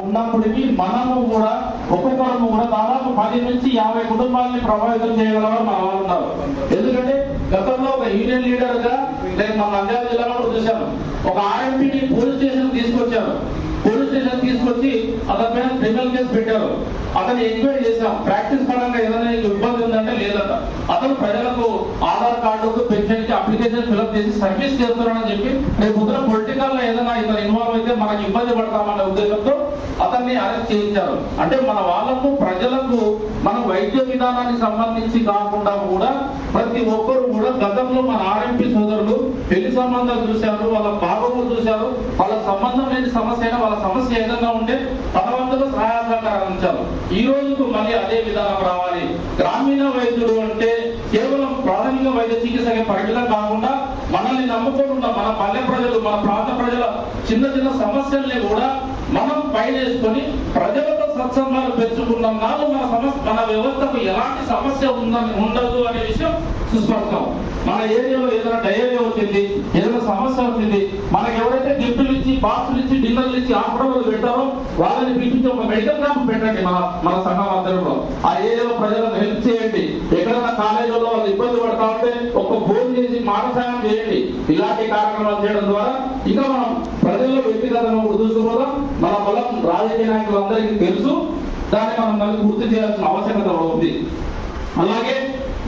ఉన్నప్పటికీ మనము కూడా ఒక్కొక్కరు కూడా దాదాపు 10 నుంచి 50 కుటుంబాలని ప్రభావితం చేయగలవారు మన వాళ్ళు ఉన్నారు. ఎందుకంటే గతంలో ఒక యూనియన్ లీడర్ గా నేను మన నంద్యాల జిల్లాలో కూడా చూశాను. ఒక ఆర్ఎంపీని పోలీస్ స్టేషన్ తీసుకొచ్చారు. పోలీస్ స్టేషన్ తీసుకొచ్చి అతని పైన క్రిమినల్ కేసు పెట్టారు. అతను ఎంక్వైరీ చేశాం. ప్రాక్టీస్ పరంగా ఏదైనా ఇబ్బంది ఉందంటే లేదట. అతను ప్రజలకు ఆధార్ కార్డుకు పెన్షన్ కి అప్లికేషన్ ఫిల్అప్ చేసి సర్వీస్ చేస్తున్నాడని చెప్పి రేపు ఉత్తరం పొలిటికల్ లో ఏదైనా ఇతను ఇన్వాల్వ్ అయితే మనకి ఇబ్బంది పడతామనే ఉద్దేశంతో అతన్ని అరెస్ట్ చేయించారు. అంటే మన వాళ్ళకు ప్రజలకు మన వైద్య విధానానికి సంబంధించి కాకుండా కూడా ప్రతి ఒక్కరు కూడా గతంలో మన ఆర్ఎంపీ సోదరులు పెళ్లి సంబంధాలు చూశారు, వాళ్ళ బాగోగులు చూశారు, వాళ్ళ సంబంధం లేని సమస్య అయినా వాళ్ళ సమస్య ఏదైనా ఉంటే తన వంతుగా సహాయ సహకారాలు అందించారు. ఈ రోజుకు మళ్ళీ అదే విధానం రావాలి. గ్రామీణ వైద్యుడు అంటే కేవలం ప్రాథమిక వైద్య చికిత్సకి పరిమితం కాకుండా మనల్ని నమ్ముకొని ఉన్న మన పల్లె ప్రజలు, మన ప్రాంత ప్రజల చిన్న చిన్న సమస్యల్ని కూడా మనం పైనేసుకొని ప్రజలతో సత్సంగాలు పెంచుకున్నాం నాడు మన వ్యవస్థకు ఎలాంటి సమస్య ఉండదు అనే విషయం సుస్పష్టం. మన ఏరియాలో ఏదైనా డయేరియా వచ్చింది, ఏదైనా సమస్య వచ్చింది, మనకి ఎవరైతే గిఫ్టులు ఇచ్చి, బాక్సులు ఇచ్చి, డిన్నర్లు ఇచ్చి ఆపడలు పెట్టారో వాళ్ళని పిలిపించి ఒక మెడికల్ క్యాంప్ పెట్టండి. మన సంఘం అందరిలో ఆ ఏరియాలో ప్రజలకు హెల్ప్ చేయండి. ఎక్కడైనా కాలేజీలో వాళ్ళు ఇబ్బంది పడతా ఉంటే ఒక ఫోన్ చేసి మానసాయం చేయండి. ఇలాంటి కార్యక్రమాలు చేయడం ద్వారా ఇంకా మనం ప్రజల్లో వ్యక్తిగతంగా దూసుకుపోదాం. మన బలం రాజకీయ నాయకులందరికీ తెలుసు. దాన్ని మనం మళ్ళీ గుర్తు చేయాల్సిన ఆవశ్యకత ఉంది. అలాగే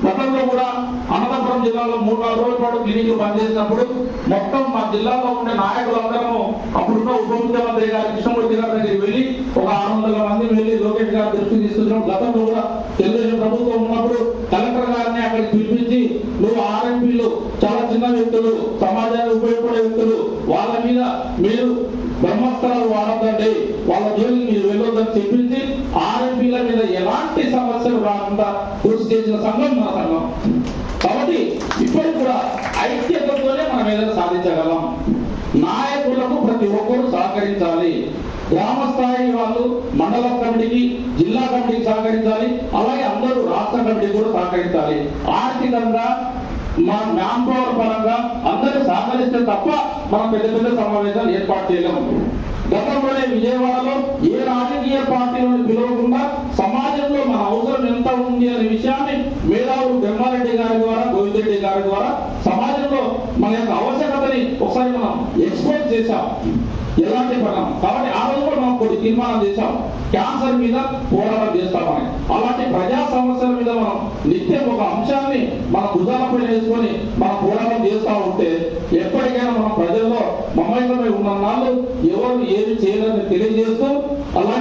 గతంలో కూడా అనంతపురం జిల్లాలో 3-4 రోజుల పాటు క్లినిక్లు పనిచేసినప్పుడు మొత్తం మా జిల్లాలో ఉండే నాయకులందరము అప్పుడున్న ఉప ముఖ్యమంత్రి గారు కృష్ణమూర్తి గారి దగ్గరికి వెళ్ళి ఒక 600 మంది వెళ్ళి లోకేష్ గారి దృష్టికి తీసుకున్నాం. గతంలో కూడా తెలుగుదేశం ప్రభుత్వం ఉన్నప్పుడు కలెక్టర్ గారిని అక్కడికి పిలిపించి నువ్వు ఆర్ఎంపీలు చాలా చిన్న వ్యక్తులు, సమాజానికి ఉపయోగపడే వ్యక్తులు, వాళ్ళ మీద మీరు బ్రహ్మాస్త్రాలు వాడద్దండి, వాళ్ళ జోలికి మీరు వెళ్ళొద్దని చెప్పించి ఆర్ఎంపీల మీద ఎలాంటి సమస్యలు రాకుండా కృషి చేసిన సంఘం మన సంఘం. కాబట్టి ఇప్పటికి కూడా ఐక్యతతోనే మనం ఏదైనా సాధించగలం. నాయకులకు ప్రతి ఒక్కరూ సహకరించాలి. గ్రామ స్థాయి వాళ్ళు మండల కమిటీకి, జిల్లా కమిటీకి సహకరించాలి. అలాగే అందరూ రాష్ట్ర కమిటీకి కూడా సహకరించాలి. ఆర్థికంగా మన మ్యాన్ పవర్ పరంగా అందరూ సహకరిస్తే తప్ప మనం పెద్ద పెద్ద సమావేశాలు ఏర్పాటు చేయలేము. గతంలోనే విజయవాడలో ఏ రాజకీయ పార్టీలను పిలవకుండా సమాజంలో మన అవసరం ఎంత ఉంది అనే విషయాన్ని మేధావులు బ్రహ్మారెడ్డి గారి ద్వారా, గోవిందరెడ్డి గారి ద్వారా సమాజంలో మన యొక్క ఆవశ్యకతని ఒకసారి మనం ఎక్స్ప్లెయిన్ చేశాం. ఎలాంటి పరం కాబట్టి ఆ రోజు కూడా మనం కొన్ని తీర్మానం చేశాం. క్యాన్సర్ మీద పోరాటం చేస్తామని. అలాంటి ప్రజా సమస్యల మీద మనం నిత్యం ఒక అంశాన్ని మన భుజాలపై వేసుకొని మనం పోరాటం చేస్తూ ఉంటే ఎప్పటికైనా మనం ప్రజల్లో మమేకమై ఉన్న నాళ్ళు ఎవరు ఏమి చేయాలని తెలియజేస్తూ అలా